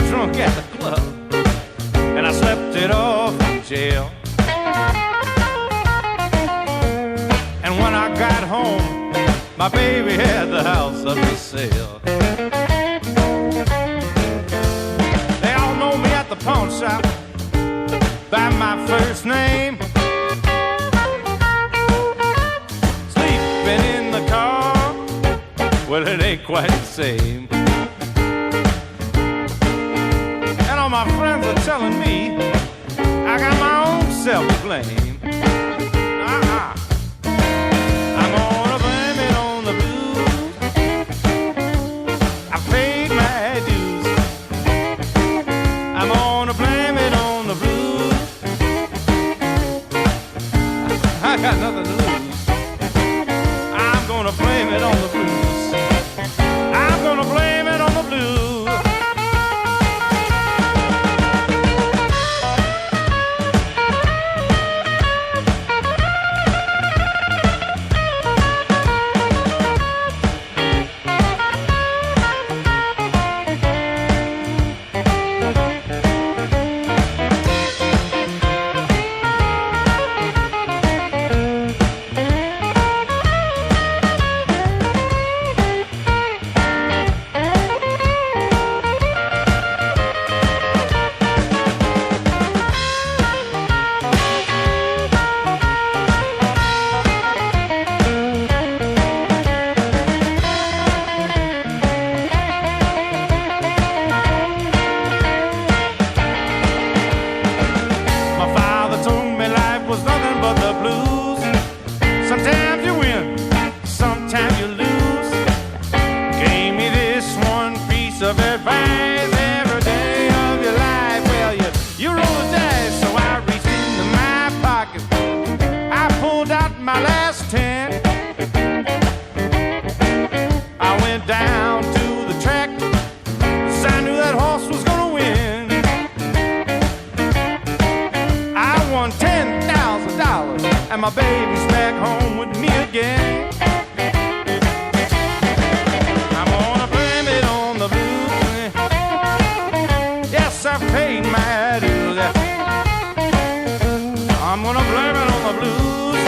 drunk at the club, and I slept it off in jail. And when I got home, my baby had the house up for sale. They all know me at the pawn shop by my first name. Sleeping in the car, well, it ain't quite the same. And all my friends are telling me I got my own self-blame. I'm gonna blame it on the blues. I paid my dues. I'm gonna blame it on the blues. I got nothing to lose. I'm gonna blame it on the blues. I'm gonna blame it on the blues. And my baby's back home with me again. I'm gonna blame it on the blues. Yes, I paid my dues. I'm gonna blame it on the blues.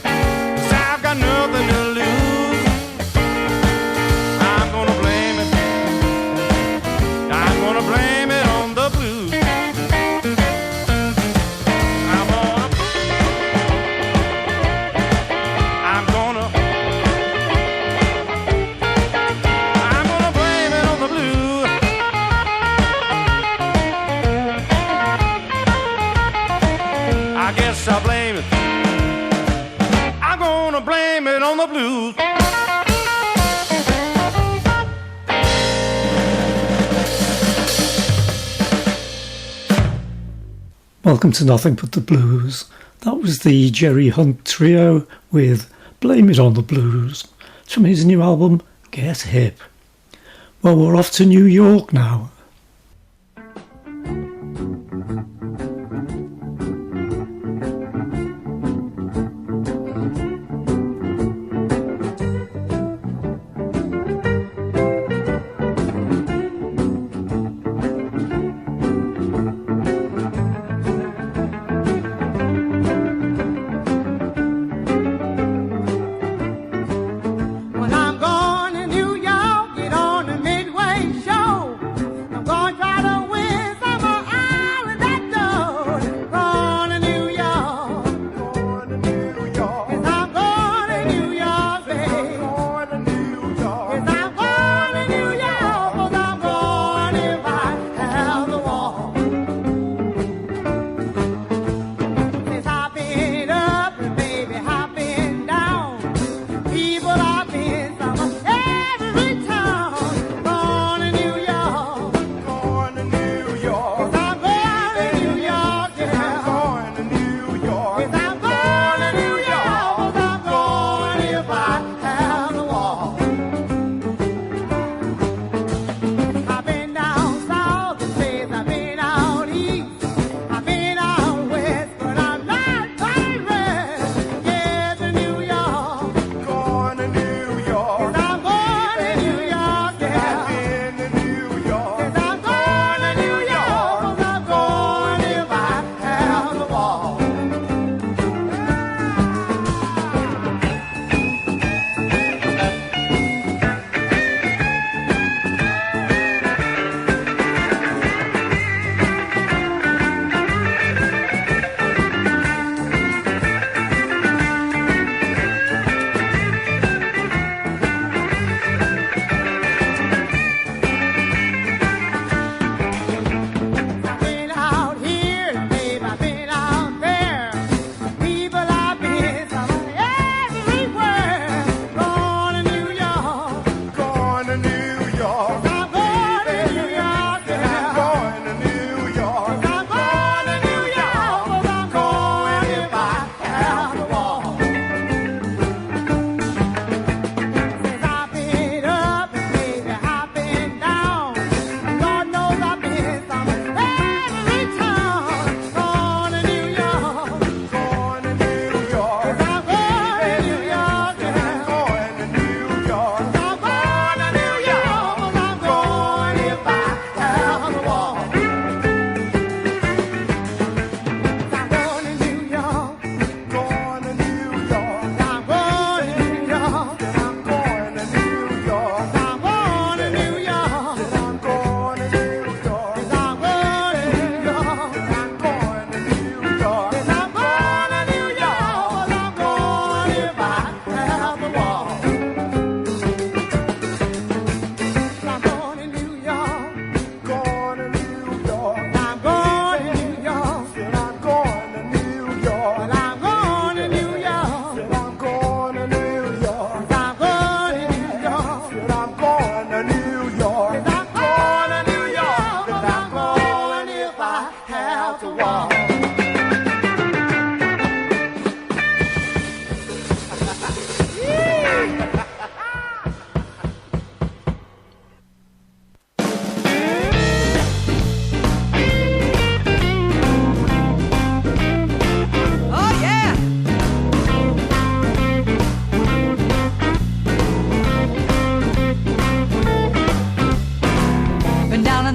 'Cause I've got nothing to lose. I'm gonna blame it. I'm gonna blame it on the blues. I blame it. I'm gonna blame it on the blues. Welcome to Nothing But the Blues. That was the Gerry Hundt trio with Blame It on the Blues. It's from his new album, Get Hip. Well, we're off to New York now. When I'm going to New York, get on the Midway show.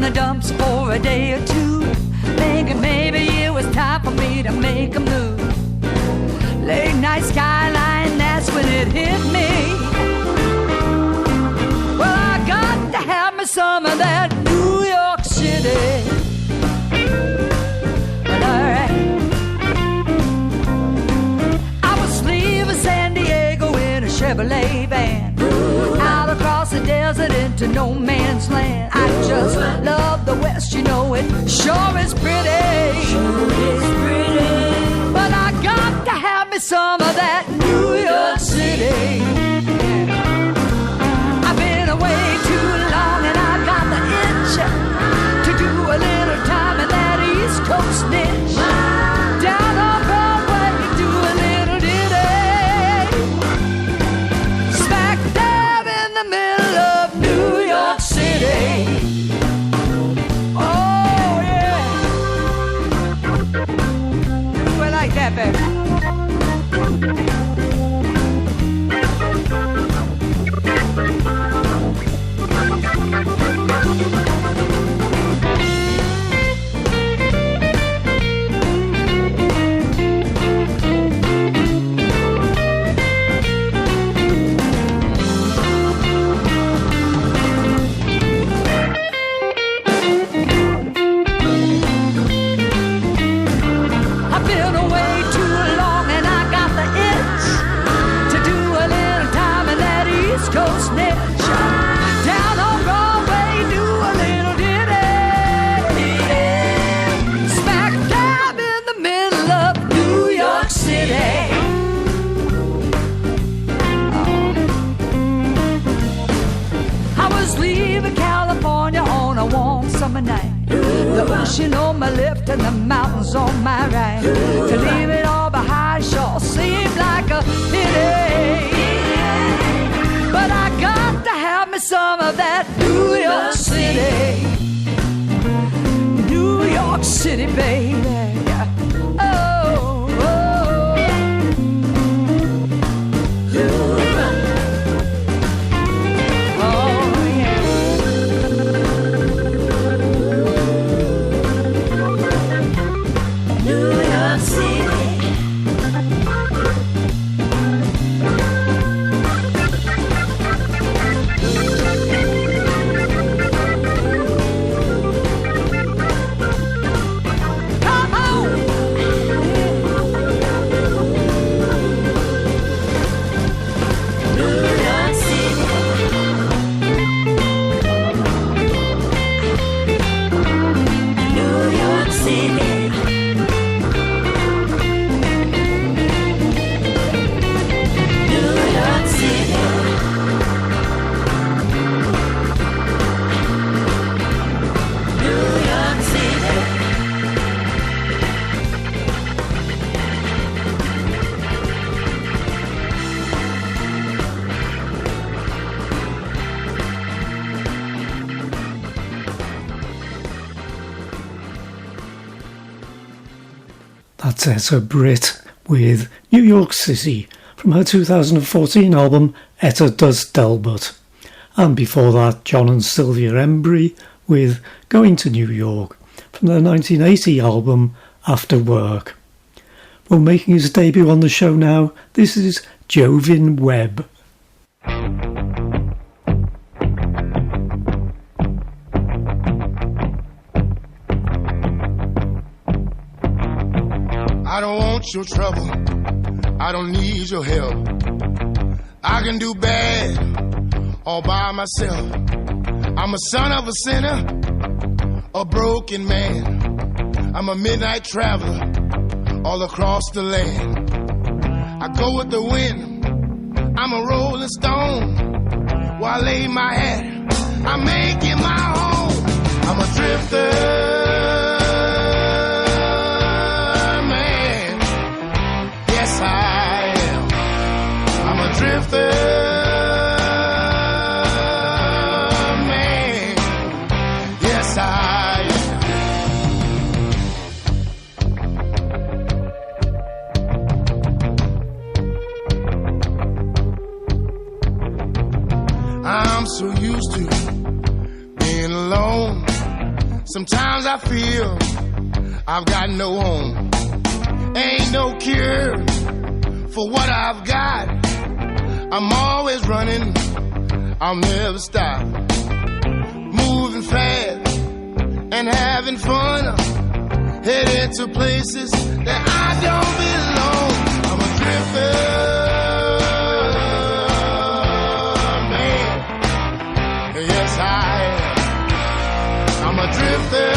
the dumps for a day or two, thinking maybe it was time for me to make a move. Late night skyline, that's when it hit me. Well, I got to have me some of that New York City. But alright, I was leaving San Diego in a Chevrolet van, out across the desert into no man's land. I just love the West, you know it sure is pretty. Sure is pretty. But I got to have me some of that New York City. I've been away too long and I got the itch to do a little time in that East Coast niche. Down on Broadway, do a little ditty, smack dab in the middle of New York City. Oh yeah, we like that, baby. I've been away too long and I got the itch to do a little time in that East Coast niche. Down on Broadway, do a little ditty, smack dab in the middle of New York City. I was leaving California on a warm summer night. The ocean on my left and the mountains on my right. To leave it all behind sure seemed like a pity. But I got to have me some of that New York City. New York City, baby. Oh, oh. Oh, yeah. New York City. Come on. New York City. New York City. New York City. New York City. That's Etta Britt with New York City from her 2014 album Etta Does Delbert. And before that, John and Sylvia Embry with Going to New York from their 1980 album After Work. Well, making his debut on the show now, this is Jovin Webb. I don't want your trouble, I don't need your help. I can do bad all by myself. I'm a son of a sinner, a broken man. I'm a midnight traveler all across the land. I go with the wind, I'm a rolling stone. While I lay my hat, I make it my home. I'm a drifter. Drifter, man, yes I am. I'm so used to being alone. Sometimes I feel I've got no home. Ain't no cure for what I've got. I'm always running, I'll never stop. Moving fast and having fun, headed to places that I don't belong. I'm a drifter, man. Yes, I am. I'm a drifter.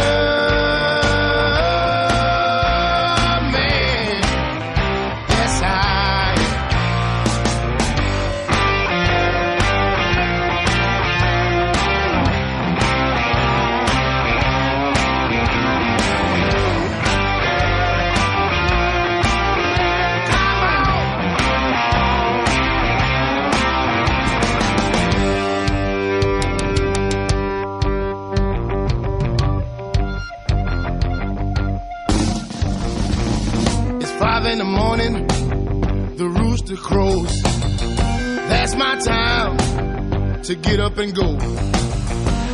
In the morning, the rooster crows. That's my time to get up and go.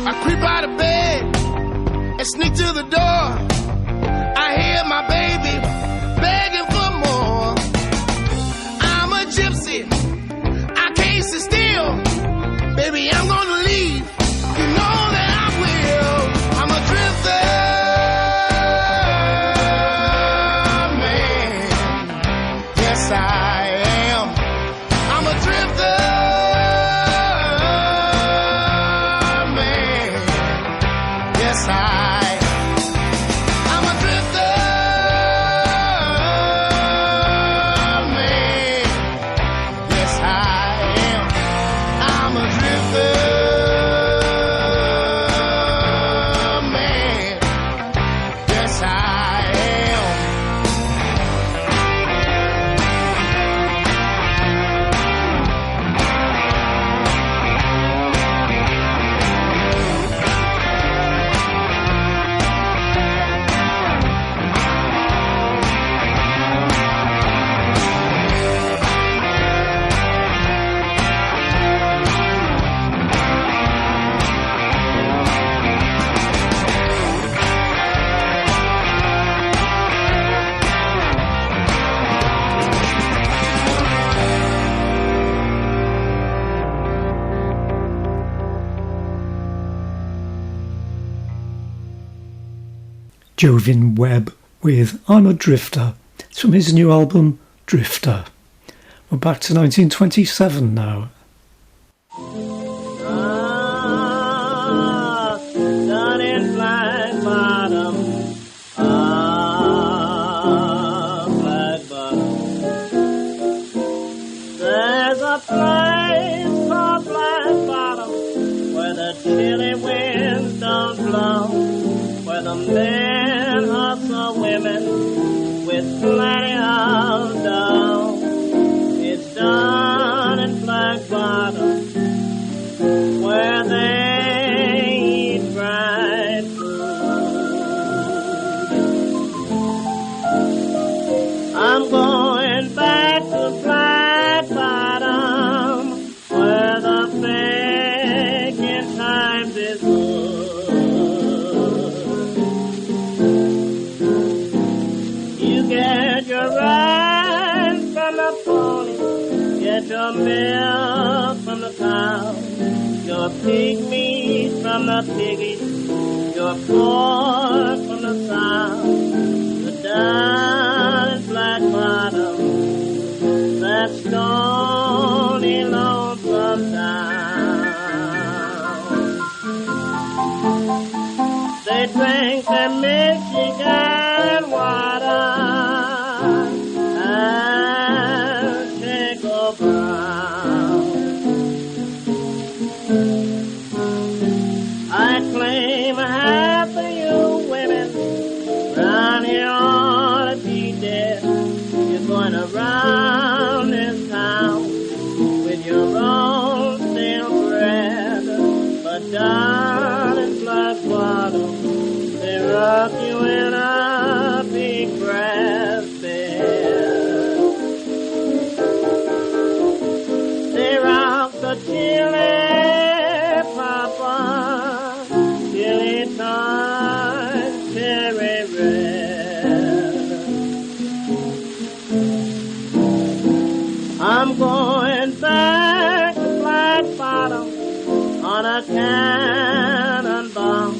I creep out of bed and sneak to the door. I hear my baby begging for more. I'm a gypsy, I can't sit still. Baby, I'm gonna leave, you know that I will. I'm a drifter. I am. I'm a drifter, man. Yes, I'm a drifter, man. Yes, I am. I'm a drifter, man. Yes, I am. Jovin Webb with I'm a Drifter. It's from his new album Drifter. We're back to 1927 now. Down in Black Bottom, Black Bottom. There's a place called Black Bottom where the chilly winds don't blow, where the men hustle women with plenty of dough. It's down in Black Bottom where they eat fried food. I'm going back to Black Bottom where the baking times is good. You get your rice from the pony, get your milk from the cow, your pig meat from the piggy, your pork from the sow. But down in Black Bottom, that stony lonesome town, they drink their Michigan water and Chico Brown. I claim half of you women round here ought to be dead. You're going around this town with your own stale bread. But down in Black Bottom, they rock you in a big brass bed. They rock the chili Hatton bound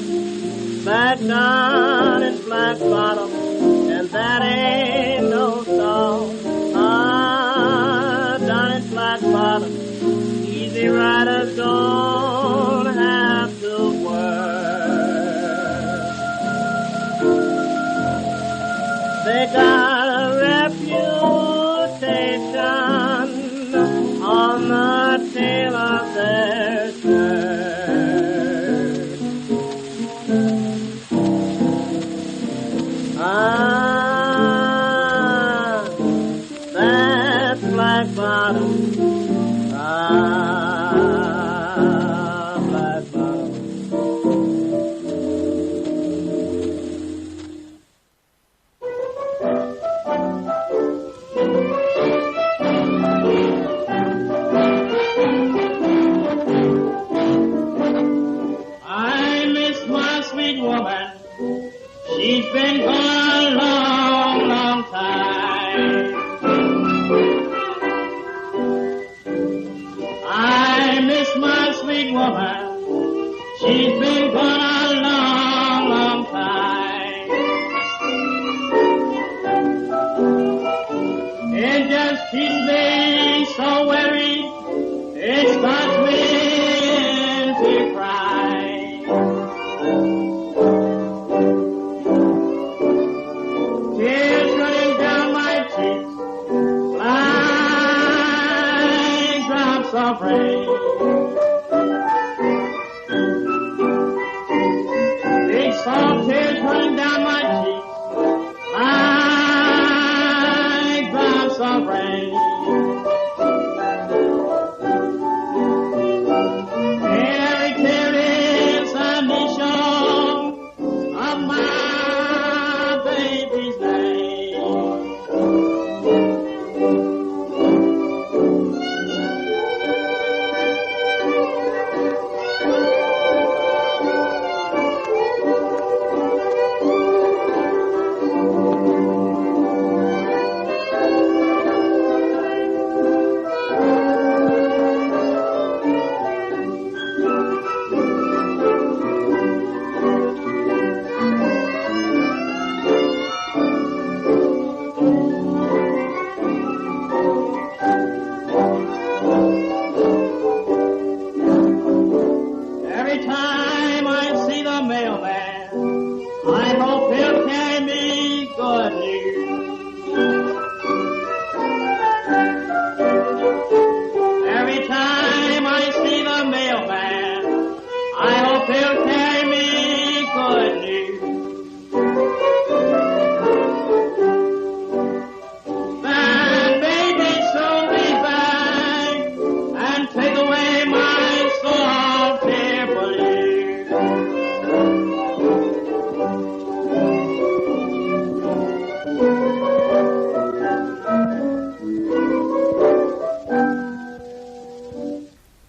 back down in Black Bottom, and that ain't no song. Down in Black Bottom, easy riders don't have to work. They got a reputation on the tail of their shirt. That's Black Bottom. Black Bottom. I miss my sweet woman. She's been gone a long, long time. I miss my sweet woman. She's been gone a long, long time. It just keeps me so worried. It starts me to cry. Tears running down my cheeks like drops of rain. Big soft tears running down my cheeks like drops of rain. Every tear is an initial of my baby's name. Every time I see the mailman, I hope he'll carry me good news. Every time I see the mailman, I hope he'll carry me good news. That baby soon be back and take away my soul tearfully.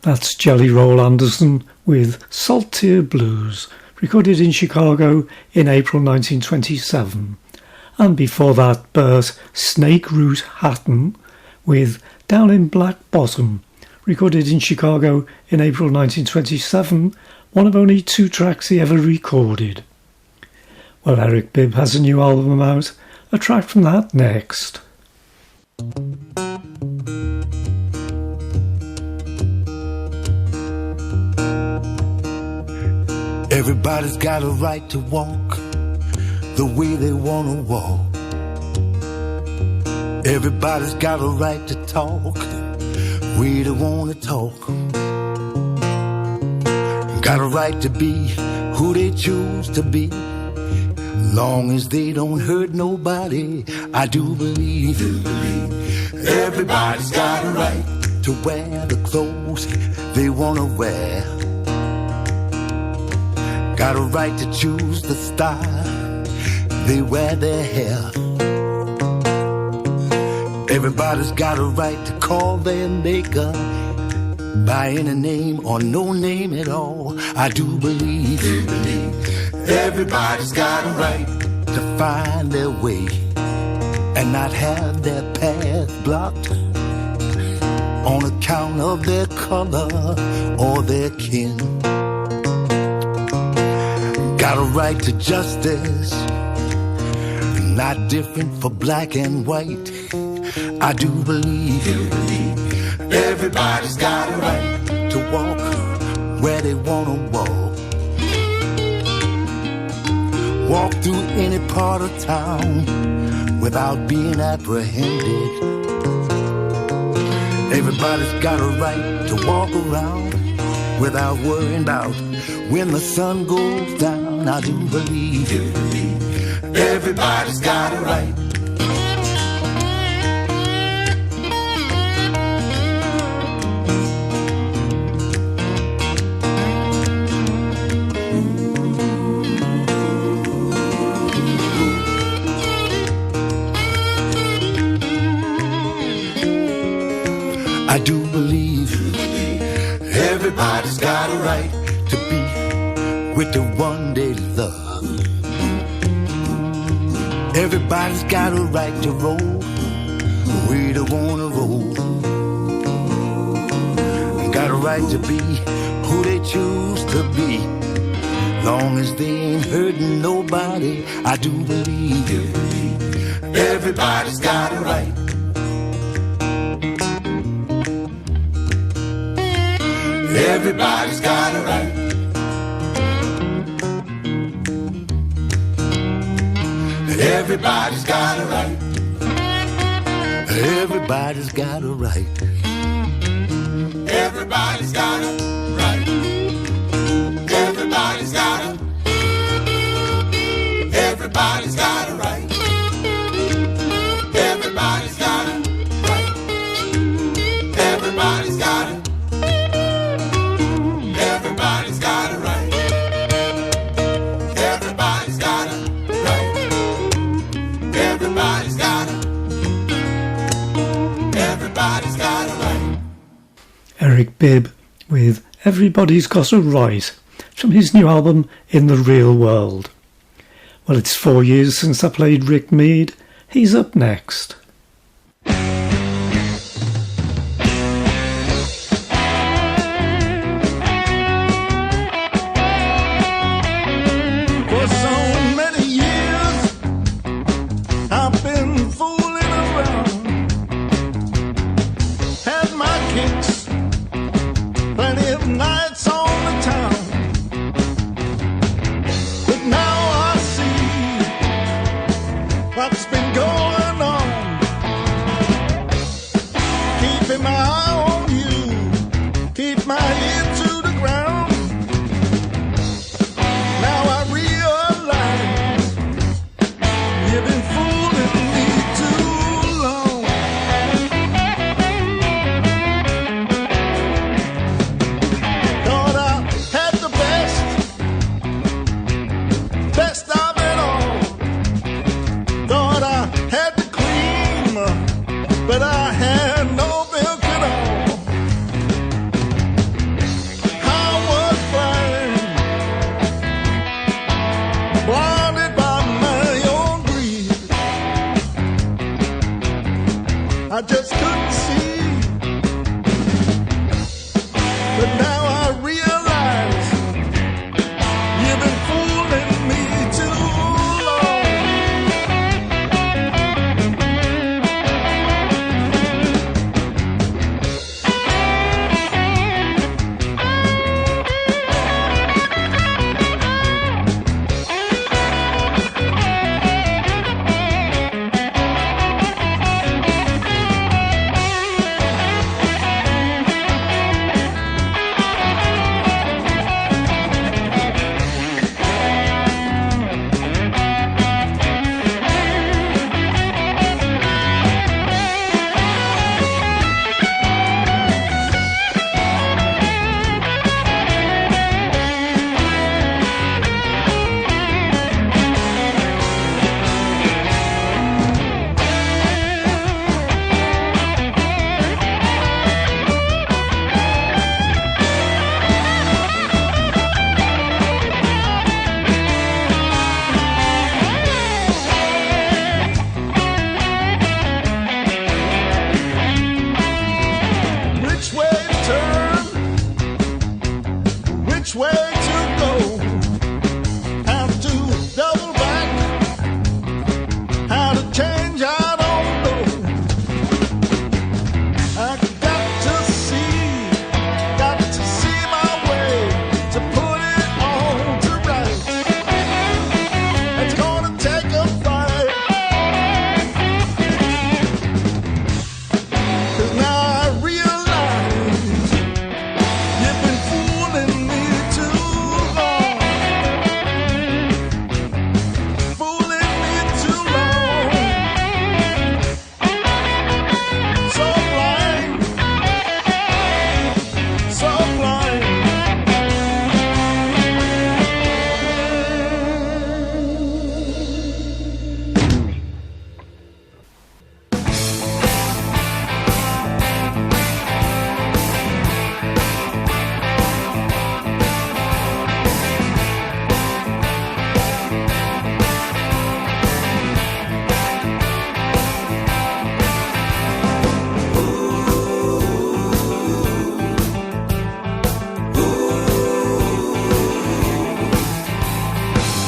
That's Jelly Roll Anderson with Saltier Blues, recorded in Chicago in April 1927. And before that, Bert Snake Root Hatton with Down in Black Bottom, recorded in Chicago in April 1927, one of only 2 tracks he ever recorded. Well, Eric Bibb has a new album out, a track from that next. Everybody's got a right to walk the way they want to walk. Everybody's got a right to talk the way they want to talk. Got a right to be who they choose to be, long as they don't hurt nobody. I do believe everybody's got a right to wear the clothes they want to wear. Got a right to choose the style they wear their hair. Everybody's got a right to call their maker by any name or no name at all. I do believe everybody's got a right to find their way and not have their path blocked on account of their color or their kin. got a right to justice, not different for black and white. I do believe everybody's got a right to walk where they want to walk. Walk through any part of town without being apprehended. Everybody's got a right to walk around without worrying about when the sun goes down. I do believe everybody's got a right. I do believe everybody's got a right to be with the one they love. Everybody's got a right to roll where they wanna roll. Got a right to be who they choose to be, long as they ain't hurting nobody. I do believe everybody's got a right. Everybody's got a right. Everybody's got a right. Everybody's got a right. Everybody's got a right. Everybody's got a. Everybody's got a right. Everybody's got a right. Everybody's got a. Everybody's got a right. Everybody's got a right. Everybody's got a. Everybody's got a right. Eric Bibb with Everybody's Got a Right from his new album In the Real World. Well, it's 4 years since I played Rick Mead. He's up next.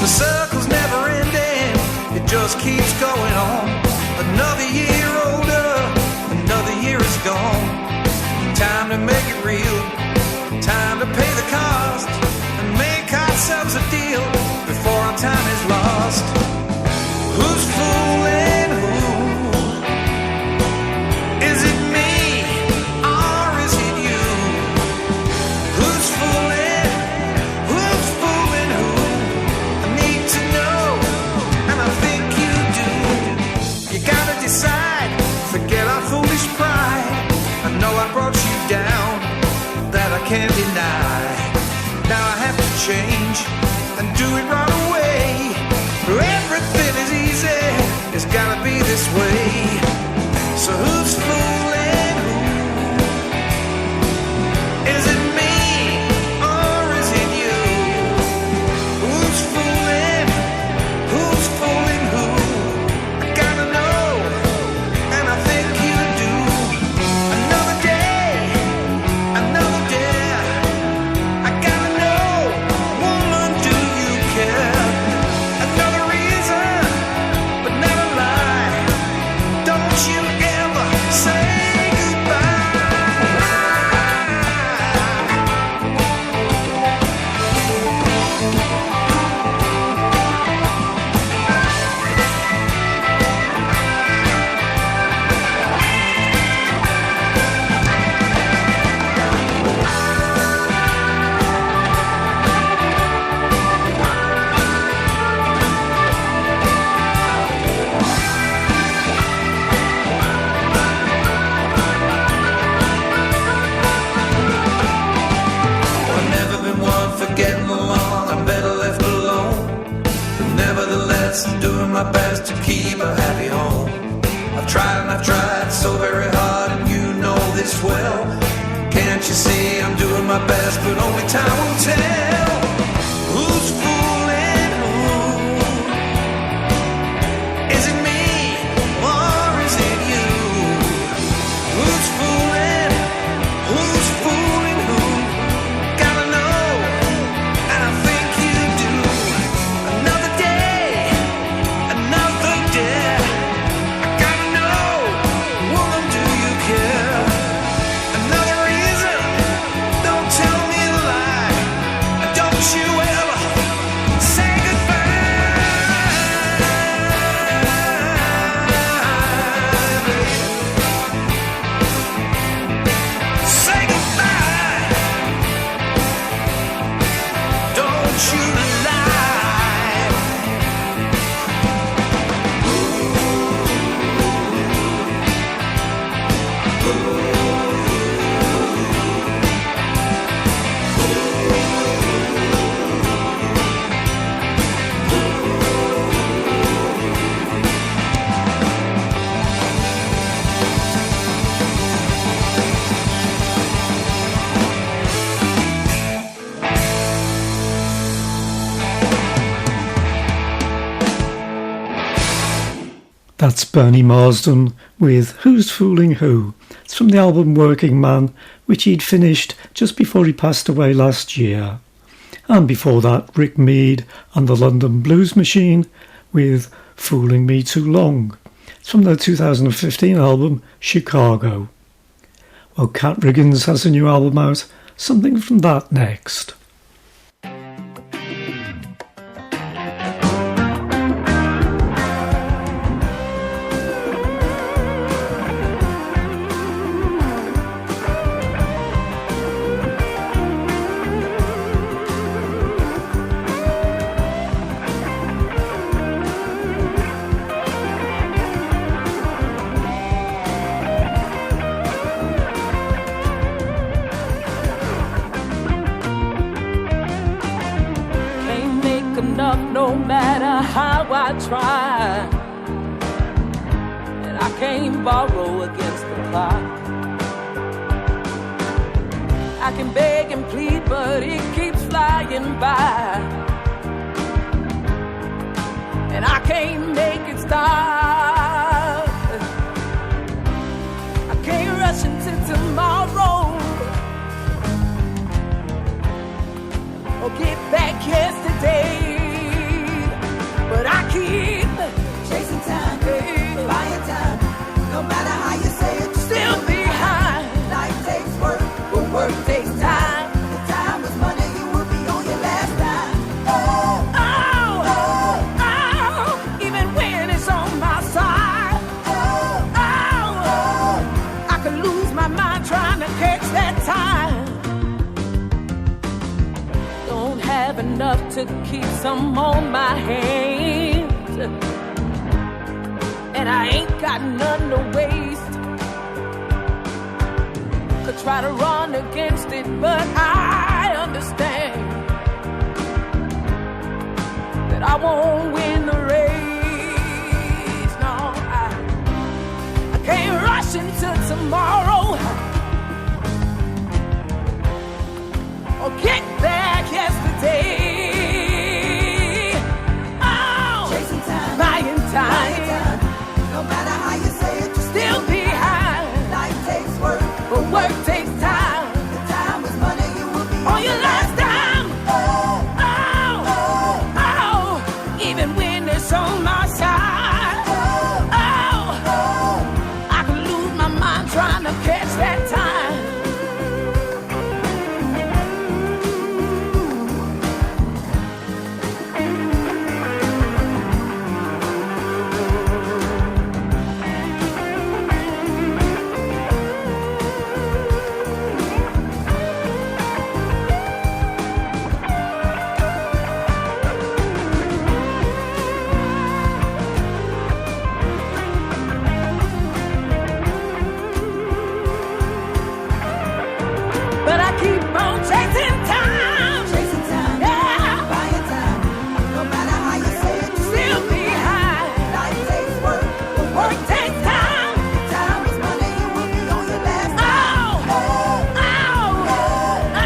The circle's never ending, it just keeps going on. Another year older, another year is gone. Time to make it real, time to pay the cost and make ourselves a deal before our time is lost. Who's fooling who? Is it me or is it you? Who's fooling? Who's fooling who? I need to know, and I think you do. You gotta decide, forget our foolish pride. I know I brought you down, that I can't deny. Now I have to change and do it right away. Everything is easy, it's gotta be this way. So who's fooling who? Is it me or is it you? Who's fooling? Who's fooling who? I gotta know, and I think you do. Another day, another day. I gotta know, woman, do you care? Another reason, but never lie. Don't you ever say getting along, I'm better left alone. But nevertheless, I'm doing my best to keep a happy home. I've tried and I've tried so very hard, and you know this well. Can't you see I'm doing my best, but only time will tell. Who's fooling who? Is it me or is it you? Who's fooling? Who's fooling who? Gotta know, and I think you do. Another day, another day. I gotta know, woman, do you care? Another reason, don't tell me a lie. Don't you ever say goodbye. Say goodbye. Don't you lie. That's Bernie Marsden with Who's Fooling Who? It's from the album Working Man, which he'd finished just before he passed away last year. And before that, Rick Mead and the London Blues Machine with Fooling Me Too Long. It's from their 2015 album Chicago. Well, Cat Riggins has a new album out, something from that next. No matter how I try, and I can't borrow against the clock. I can beg and plead, but it keeps flying by, and I can't make it stop. I can't rush into tomorrow or get back yesterday. No matter how you say it, still behind. Life takes work, but work takes time. The time was money, you will be on your last dime. Oh, oh, oh, oh, even when it's on my side. Oh, oh, oh, I could lose my mind trying to catch that time. Don't have enough to keep some on my hands, and I ain't got none to waste. Could try to run against it, but I understand that I won't win the race. No, I can't rush into tomorrow or get back yesterday. Oh, chasing time, buying time. No matter how you say it, you're still behind. Life takes work, but work takes time. The time is money, you will be on your last dime. Oh, oh, oh, oh, even when it's on my side. Oh, oh, oh, I can lose my mind trying to catch that time. But I keep on chasing time. Chasing time, yeah, buying time. No matter how you say it, you're still behind. Life takes work, but work takes time. Time is money, you will be on your last time. Oh, oh, oh,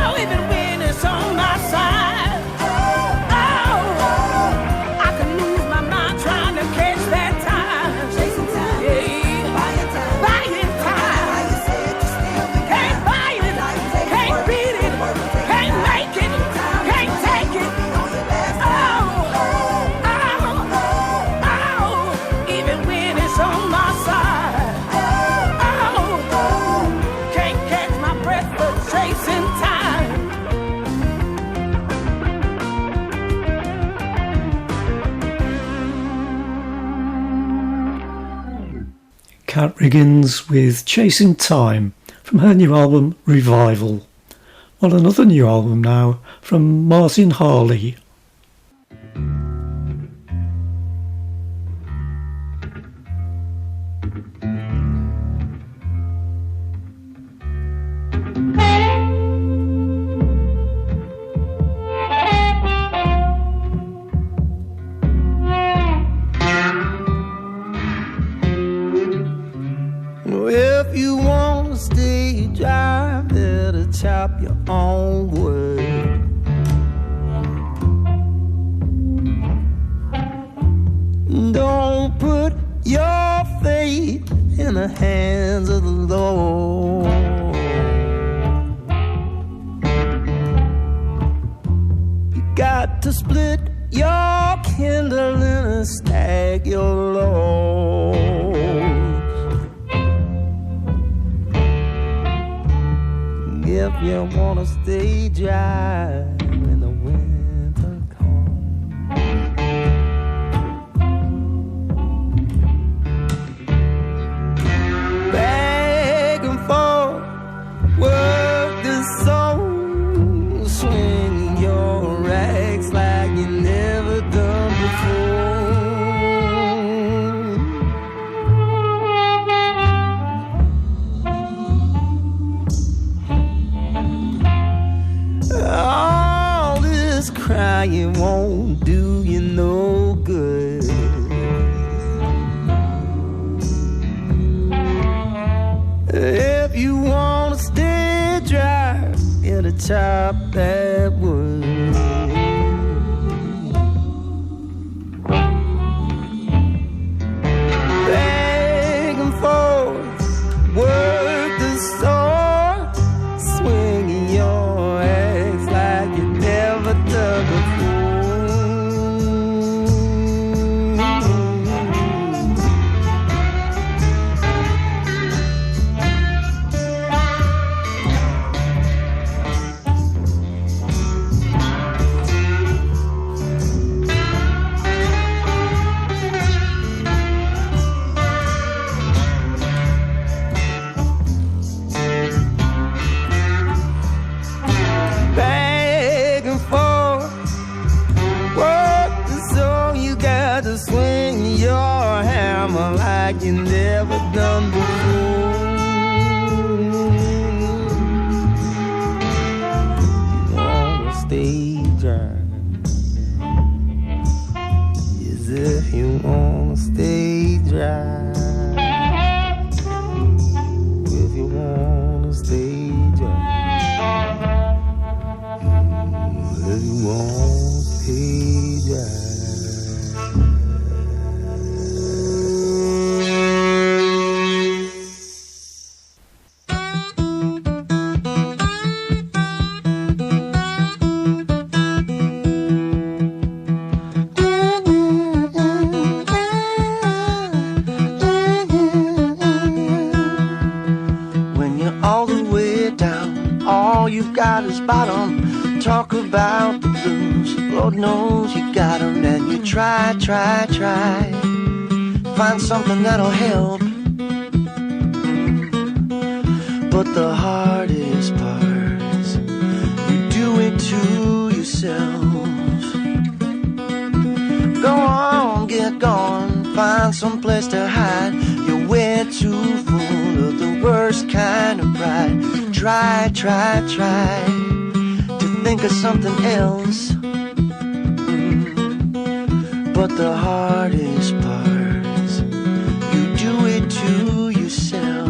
oh, even when it's on my side. Oh, oh, I can lose my mind trying to catch that time. Chasing time, yeah, buying time. Buying time. How you say it, you're still behind. Can't buy it, can't beat it, can't make it, can't take it. Oh, oh, oh, even when it's on my side. Oh, can't catch my breath for chasing time. Cat Riggins with Chasing Time from her new album Revival. Well, another new album now from Marcia Harley. If you want to stay dry, better chop your own wood. Don't put your fate in the hands of the Lord. You got to split your kindling and stack your load. If you wanna stay dry when the winter comes, back and forth, work the song, swing your rags like you never done before. All this crying won't do you no good. If you wanna stay dry, you gotta chop that wood. Back and forth, work the sword, swinging your axe like you never done before. like you never done before. You wanna stay dry. As if you wanna stay dry. If you wanna stay dry. If you wanna stay dry. Got his bottom, talk about the blues. Lord knows you got 'em, and you try, find something that'll help. But the hardest part, you do it to yourself. Go on, get gone, find some place to hide. You're way too full of the worst kind of pride. Try to think of something else. But the hardest part, you do it to yourself.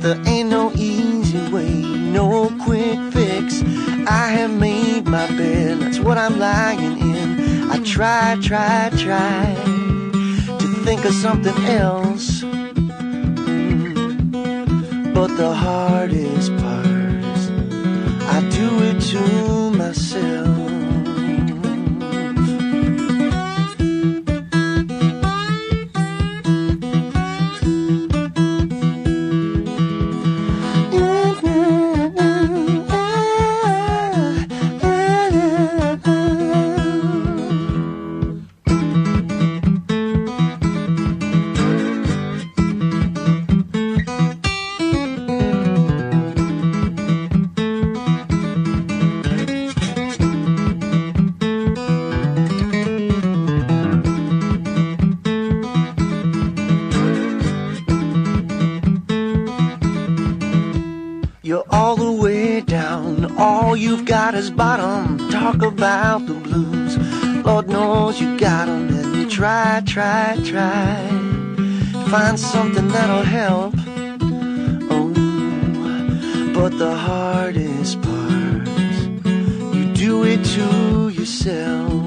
There ain't no easy way, no quick fix. I have made my bed, that's what I'm lying in. I try to think of something else. But the hardest part, I do it to myself. His bottom, talk about the blues. Lord knows you got 'em, and you try find something that'll help. Oh, but the hardest part, you do it to yourself.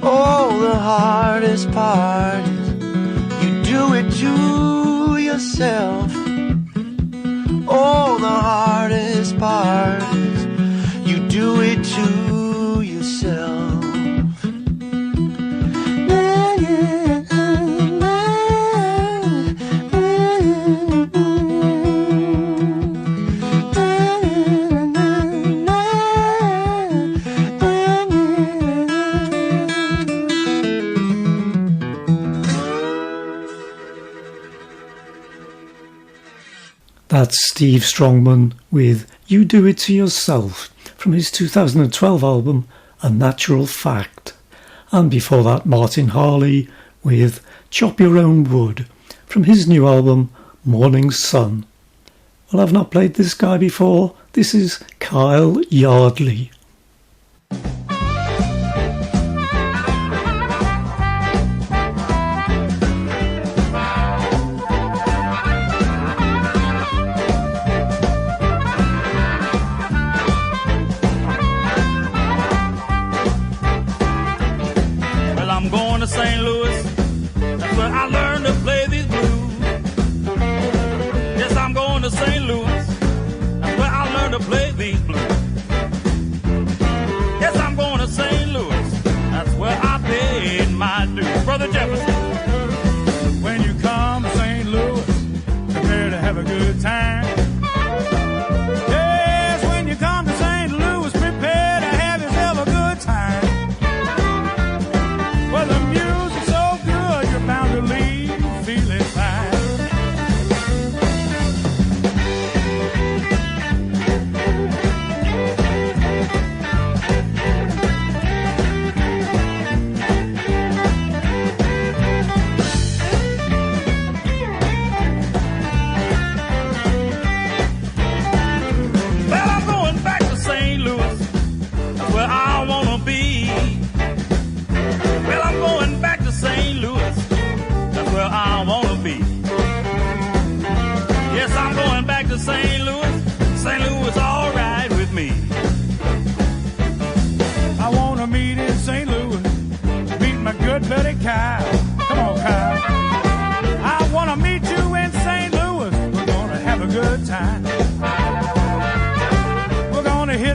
Oh, the hardest part is you do it to yourself. Oh, the hardest part is you do it to yourself. That's Steve Strongman with You Do It To Yourself from his 2012 album A Natural Fact. And before that, Martin Harley with Chop Your Own Wood from his new album Morning Sun. Well, I've not played this guy before. This is Kyle Yardley. St. Louis, that's where I learned to play these blues. Yes, I'm going to St. Louis, that's where I learned to play these blues. Yes, I'm going to St. Louis, that's where I paid my dues. Brother Jefferson, when you come to St. Louis, prepare to have a good time. Yes, when you come to St. Louis, prepare to have yourself a good time. Well, the music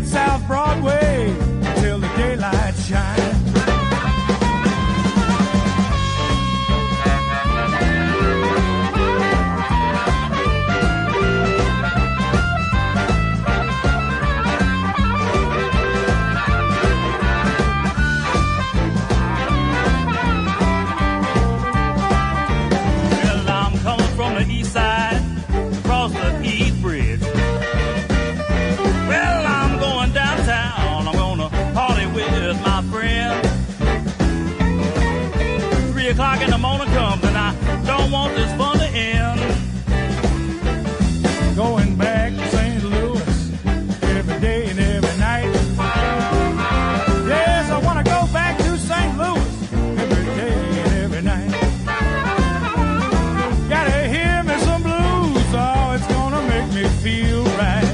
hit South Broadway till the daylight shines. O'clock in the morning comes and I don't want this fun to end. Going back to St. Louis every day and every night. Yes, I want to go back to St. Louis every day and every night. Gotta hear me some blues, oh, it's gonna make me feel right.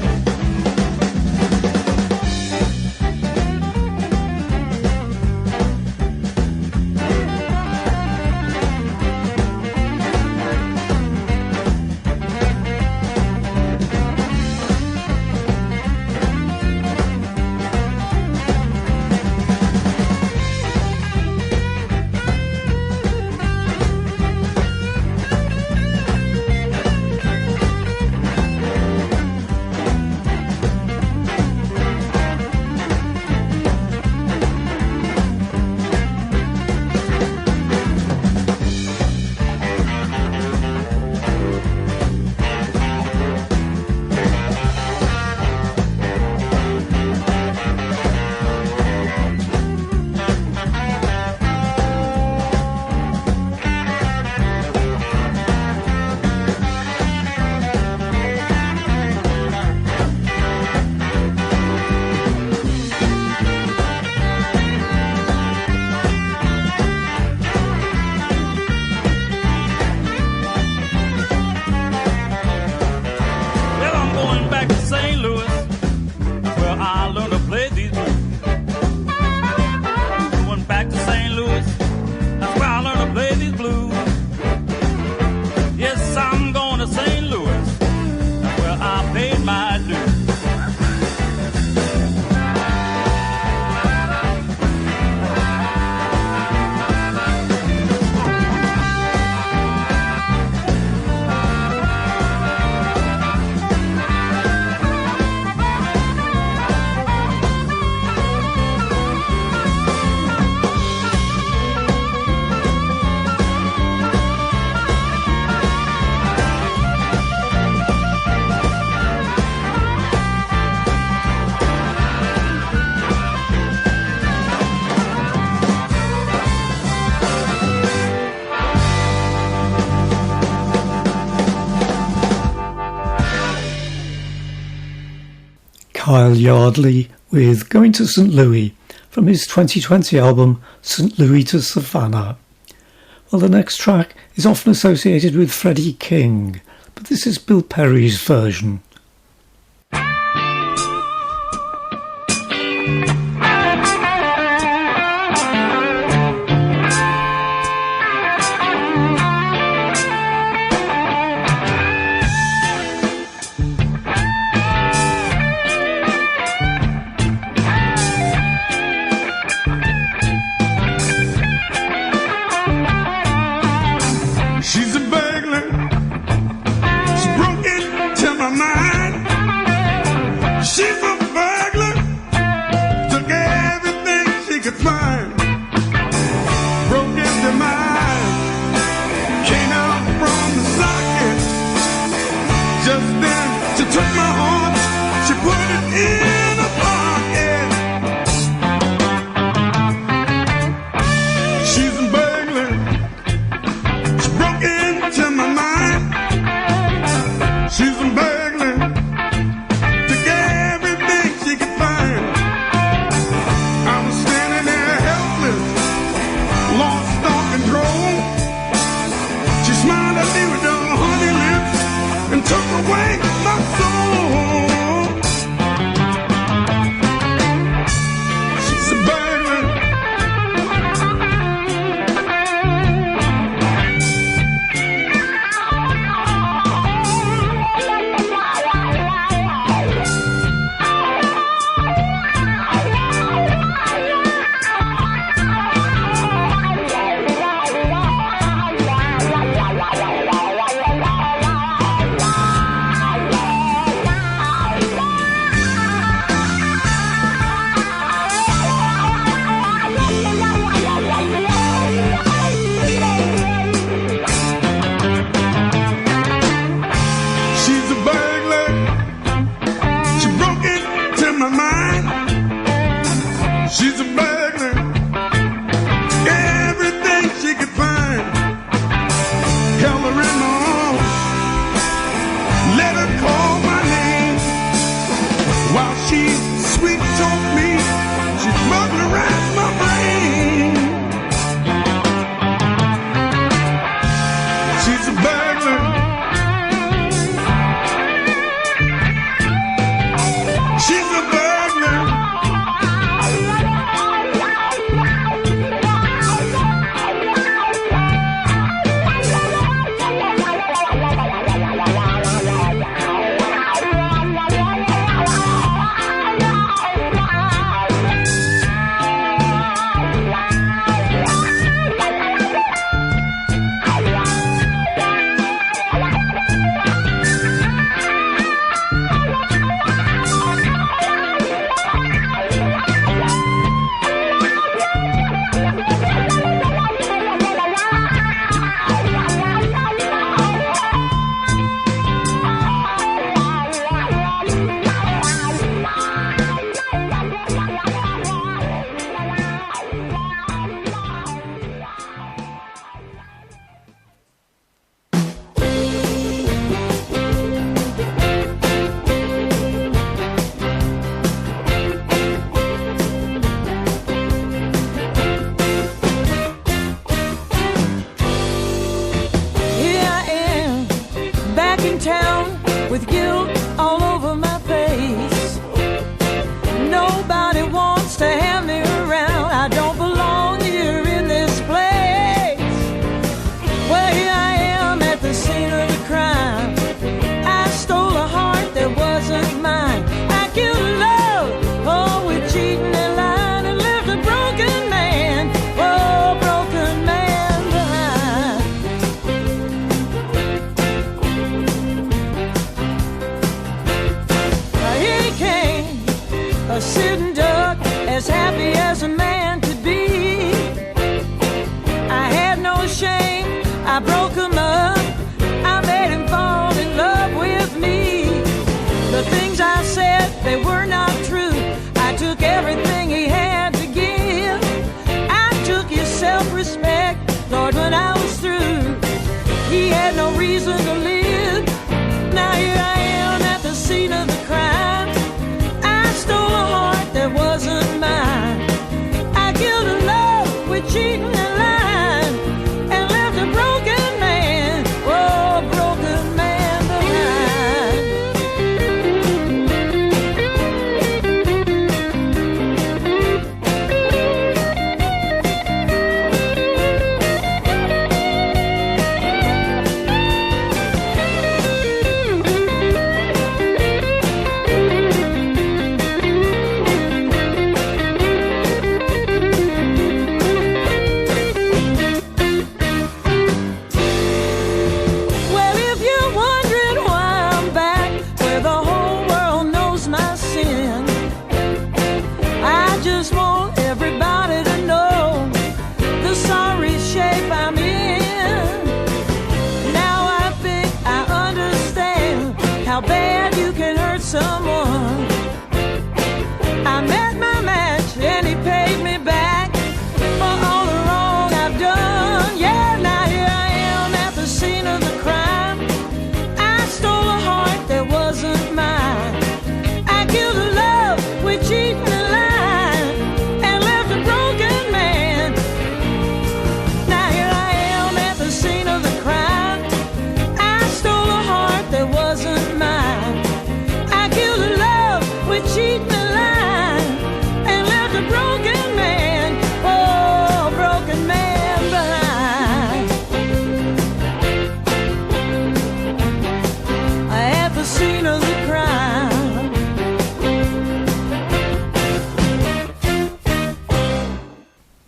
Yardley with Going to St. Louis from his 2020 album St. Louis to Savannah. Well, the next track is often associated with Freddie King, but this is Bill Perry's version. She's a burglar. She broke into my mind. she's sweet, told me she's burglarized my brain. She's a burglar. She's a burglar.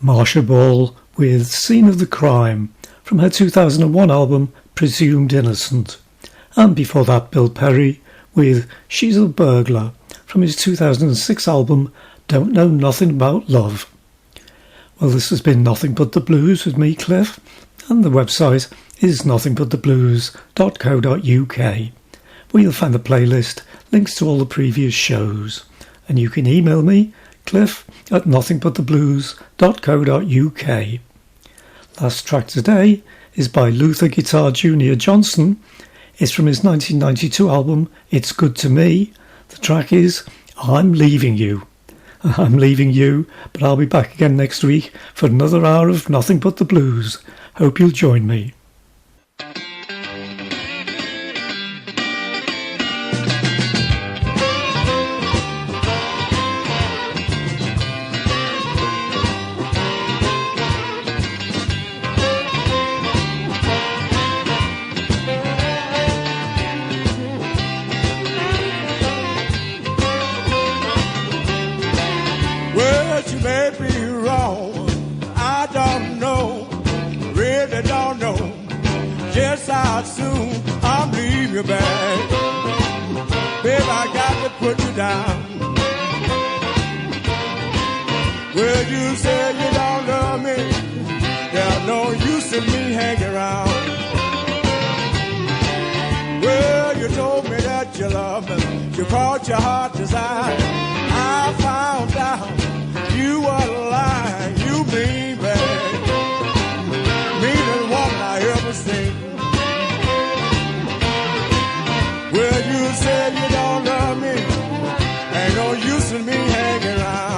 Marcia Ball with Scene of the Crime from her 2001 album Presumed Innocent, and before that Bill Perry with She's a Burglar from his 2006 album Don't Know Nothing About Love. Well, this has been Nothing But the Blues with me, Cliff, and the website is nothingbuttheblues.co.uk, where you'll find the playlist, links to all the previous shows, and you can email me, cliff@nothingbuttheblues.co.uk. Last track today is by Luther Guitar Jr. Johnson. It's from his 1992 album It's Good to Me. The track is I'm leaving you. I'm leaving you, but I'll be back again next week for another hour of Nothing But the Blues. Hope you'll join me. How soon I'm leaving you back. Babe, I got to put you down. Well, you said you don't love me. There's no use in me hanging around. Well, you told me that you love me. You brought your heart desire. I found out you were lying. You mean bad. Meanest woman I ever seen. Well, you said you don't love me. Ain't no use in me hanging around.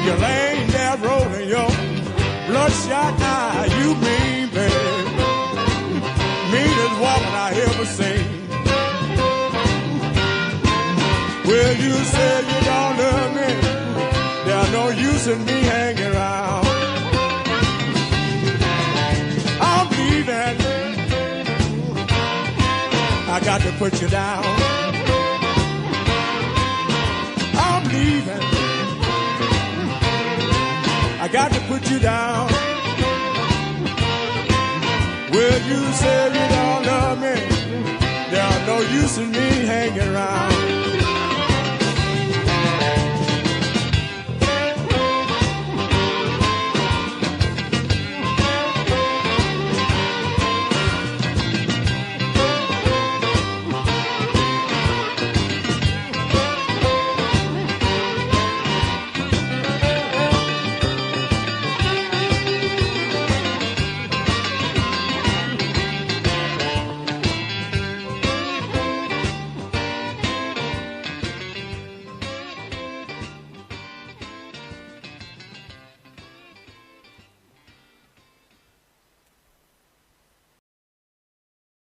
You're laying there rolling your bloodshot eye. You mean, babe, meanest woman I ever seen. Well, you said you don't love me. There's no use in me hanging around. I'm leaving. I got to put you down. I'm leaving. I got to put you down. Well, you said you don't love me. There's no use in me hanging around.